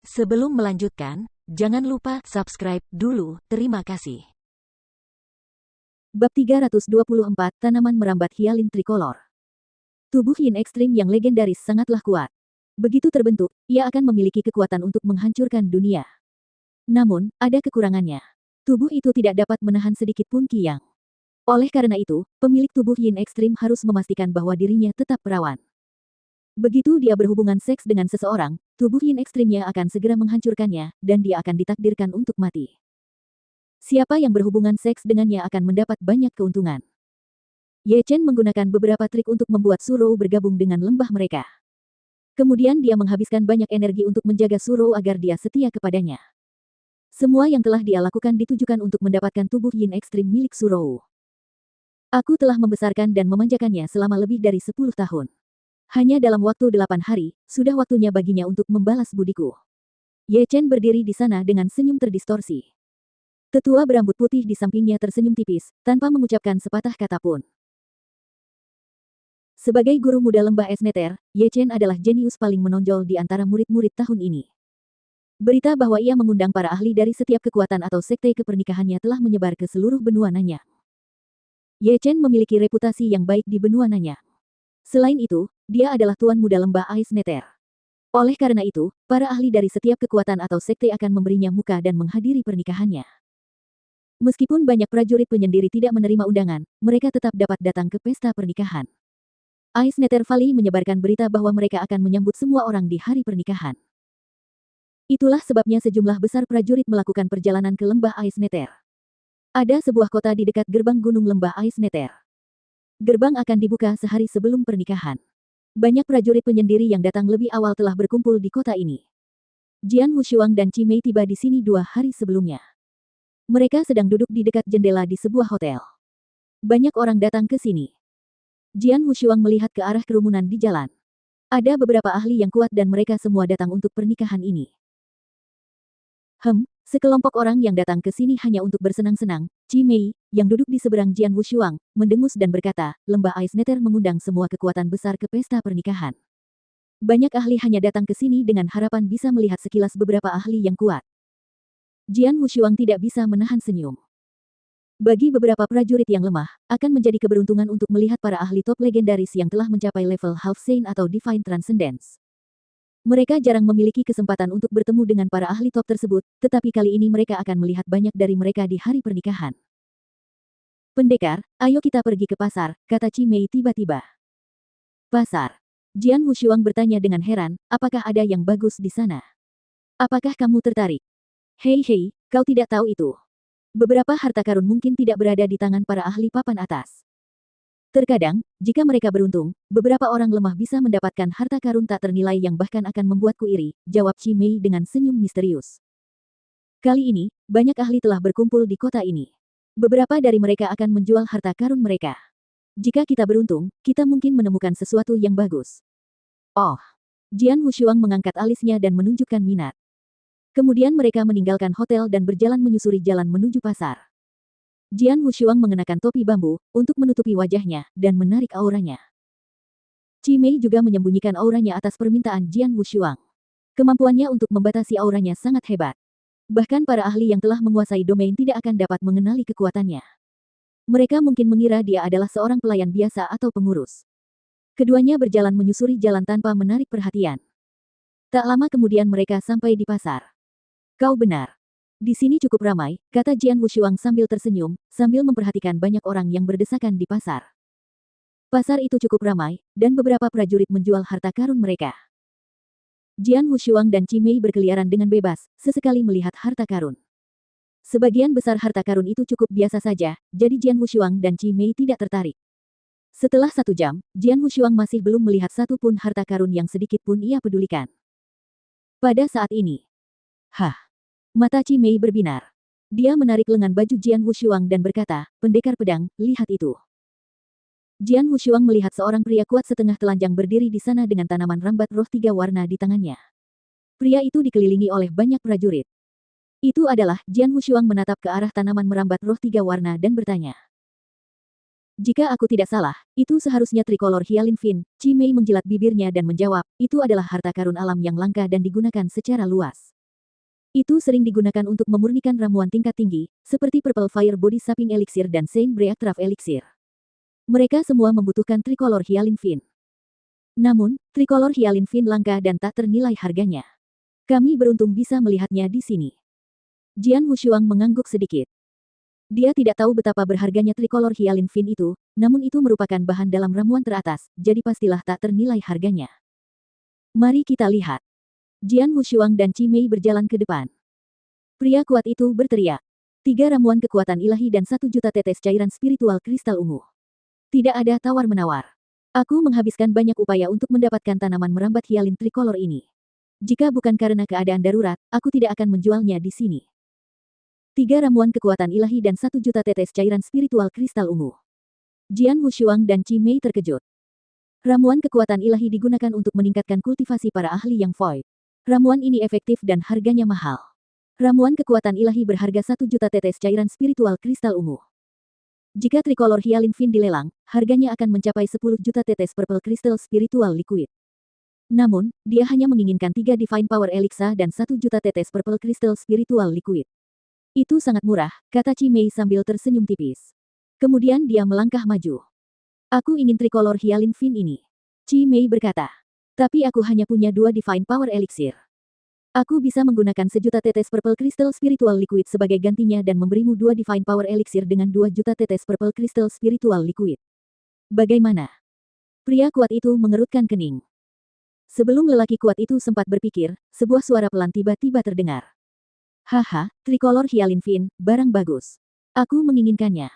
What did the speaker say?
Sebelum melanjutkan, jangan lupa subscribe dulu. Terima kasih. Bab 324 Tanaman Merambat Hyalin Trikolor. Tubuh yin ekstrim yang legendaris sangatlah kuat. Begitu terbentuk, ia akan memiliki kekuatan untuk menghancurkan dunia. Namun, ada kekurangannya. Tubuh itu tidak dapat menahan sedikit pun Qi Yang. Oleh karena itu, pemilik tubuh yin ekstrim harus memastikan bahwa dirinya tetap perawan. Begitu dia berhubungan seks dengan seseorang, tubuh yin ekstrimnya akan segera menghancurkannya, dan dia akan ditakdirkan untuk mati. Siapa yang berhubungan seks dengannya akan mendapat banyak keuntungan. Ye Chen menggunakan beberapa trik untuk membuat Surou bergabung dengan lembah mereka. Kemudian dia menghabiskan banyak energi untuk menjaga Surou agar dia setia kepadanya. Semua yang telah dia lakukan ditujukan untuk mendapatkan tubuh yin ekstrim milik Surou. Aku telah membesarkan dan memanjakannya selama lebih dari 10 tahun. Hanya dalam waktu 8 hari, sudah waktunya baginya untuk membalas budiku. Ye Chen berdiri di sana dengan senyum terdistorsi. Tetua berambut putih di sampingnya tersenyum tipis, tanpa mengucapkan sepatah kata pun. Sebagai guru muda lembah es Neter, Ye Chen adalah jenius paling menonjol di antara murid-murid tahun ini. Berita bahwa ia mengundang para ahli dari setiap kekuatan atau sekte ke pernikahannya telah menyebar ke seluruh benua Nanya. Ye Chen memiliki reputasi yang baik di benua Nanya. Selain itu, dia adalah tuan muda lembah Ais Neter. Oleh karena itu, para ahli dari setiap kekuatan atau sekte akan memberinya muka dan menghadiri pernikahannya. Meskipun banyak prajurit penyendiri tidak menerima undangan, mereka tetap dapat datang ke pesta pernikahan. Ais Neter Valley menyebarkan berita bahwa mereka akan menyambut semua orang di hari pernikahan. Itulah sebabnya sejumlah besar prajurit melakukan perjalanan ke lembah Ais Neter. Ada sebuah kota di dekat gerbang gunung lembah Ais Neter. Gerbang akan dibuka sehari sebelum pernikahan. Banyak prajurit penyendiri yang datang lebih awal telah berkumpul di kota ini. Jian Wushuang dan Qi Mei tiba di sini 2 hari sebelumnya. Mereka sedang duduk di dekat jendela di sebuah hotel. Banyak orang datang ke sini. Jian Wushuang melihat ke arah kerumunan di jalan. Ada beberapa ahli yang kuat dan mereka semua datang untuk pernikahan ini. Sekelompok orang yang datang ke sini hanya untuk bersenang-senang. Qi Mei, yang duduk di seberang Jian Wushuang, mendengus dan berkata, lembah Ais Neter mengundang semua kekuatan besar ke pesta pernikahan. Banyak ahli hanya datang ke sini dengan harapan bisa melihat sekilas beberapa ahli yang kuat. Jian Wushuang tidak bisa menahan senyum. Bagi beberapa prajurit yang lemah, akan menjadi keberuntungan untuk melihat para ahli top legendaris yang telah mencapai level Half Saint atau Divine Transcendence. Mereka jarang memiliki kesempatan untuk bertemu dengan para ahli top tersebut, tetapi kali ini mereka akan melihat banyak dari mereka di hari pernikahan. Pendekar, ayo kita pergi ke pasar, kata Qi Mei tiba-tiba. Pasar. Jian Wushuang bertanya dengan heran, apakah ada yang bagus di sana? Apakah kamu tertarik? Hei, kau tidak tahu itu. Beberapa harta karun mungkin tidak berada di tangan para ahli papan atas. Terkadang, jika mereka beruntung, beberapa orang lemah bisa mendapatkan harta karun tak ternilai yang bahkan akan membuatku iri, jawab Qi Mei dengan senyum misterius. Kali ini, banyak ahli telah berkumpul di kota ini. Beberapa dari mereka akan menjual harta karun mereka. Jika kita beruntung, kita mungkin menemukan sesuatu yang bagus. Oh. Jian Wushuang mengangkat alisnya dan menunjukkan minat. Kemudian mereka meninggalkan hotel dan berjalan menyusuri jalan menuju pasar. Jian Wushuang mengenakan topi bambu, untuk menutupi wajahnya, dan menarik auranya. Qi Mei juga menyembunyikan auranya atas permintaan Jian Wushuang. Kemampuannya untuk membatasi auranya sangat hebat. Bahkan para ahli yang telah menguasai domain tidak akan dapat mengenali kekuatannya. Mereka mungkin mengira dia adalah seorang pelayan biasa atau pengurus. Keduanya berjalan menyusuri jalan tanpa menarik perhatian. Tak lama kemudian mereka sampai di pasar. Kau benar. Di sini cukup ramai, kata Jian Wushuang sambil tersenyum, sambil memperhatikan banyak orang yang berdesakan di pasar. Pasar itu cukup ramai, dan beberapa prajurit menjual harta karun mereka. Jian Wushuang dan Qi Mei berkeliaran dengan bebas, sesekali melihat harta karun. Sebagian besar harta karun itu cukup biasa saja, jadi Jian Wushuang dan Qi Mei tidak tertarik. Setelah 1 jam, Jian Wushuang masih belum melihat satu pun harta karun yang sedikit pun ia pedulikan. Pada saat ini, mata Qi Mei berbinar. Dia menarik lengan baju Jian Wushuang dan berkata, pendekar pedang, lihat itu. Jian Wushuang melihat seorang pria kuat setengah telanjang berdiri di sana dengan tanaman rambat roh 3 warna di tangannya. Pria itu dikelilingi oleh banyak prajurit. Itu adalah, Jian Wushuang menatap ke arah tanaman merambat roh 3 warna dan bertanya. Jika aku tidak salah, itu seharusnya trikolor Hyalin Fin. Qi Mei menjilat bibirnya dan menjawab, itu adalah harta karun alam yang langka dan digunakan secara luas. Itu sering digunakan untuk memurnikan ramuan tingkat tinggi, seperti Purple Fire Body Sapping Elixir dan Saint Breath Elixir. Mereka semua membutuhkan Tricolor Hyalin Fin. Namun, Tricolor Hyalin Fin langka dan tak ternilai harganya. Kami beruntung bisa melihatnya di sini. Jian Wushuang mengangguk sedikit. Dia tidak tahu betapa berharganya Tricolor Hyalin Fin itu, namun itu merupakan bahan dalam ramuan teratas, jadi pastilah tak ternilai harganya. Mari kita lihat. Jian Wushuang dan Chi Mei berjalan ke depan. Pria kuat itu berteriak. 3 ramuan kekuatan ilahi dan 1 juta tetes cairan spiritual kristal ungu. Tidak ada tawar-menawar. Aku menghabiskan banyak upaya untuk mendapatkan tanaman merambat Hyalin Tricolor ini. Jika bukan karena keadaan darurat, aku tidak akan menjualnya di sini. 3 ramuan kekuatan ilahi dan 1 juta tetes cairan spiritual kristal ungu. Jian Wushuang dan Chi Mei terkejut. Ramuan kekuatan ilahi digunakan untuk meningkatkan kultivasi para ahli yang void. Ramuan ini efektif dan harganya mahal. Ramuan kekuatan ilahi berharga 1 juta tetes cairan spiritual kristal ungu. Jika Tricolor Hyalin Fin dilelang, harganya akan mencapai 10 juta tetes purple crystal spiritual liquid. Namun, dia hanya menginginkan 3 Divine Power Elixir dan 1 juta tetes purple crystal spiritual liquid. Itu sangat murah, kata Chi Mei sambil tersenyum tipis. Kemudian dia melangkah maju. Aku ingin Tricolor Hyalin Fin ini. Chi Mei berkata. Tapi aku hanya punya 2 Divine Power Elixir. Aku bisa menggunakan 1 juta tetes Purple Crystal Spiritual Liquid sebagai gantinya dan memberimu 2 Divine Power Elixir dengan 2 juta tetes Purple Crystal Spiritual Liquid. Bagaimana? Pria kuat itu mengerutkan kening. Sebelum lelaki kuat itu sempat berpikir, sebuah suara pelan tiba-tiba terdengar. Haha, Tricolor Hyalin Fin, barang bagus. Aku menginginkannya.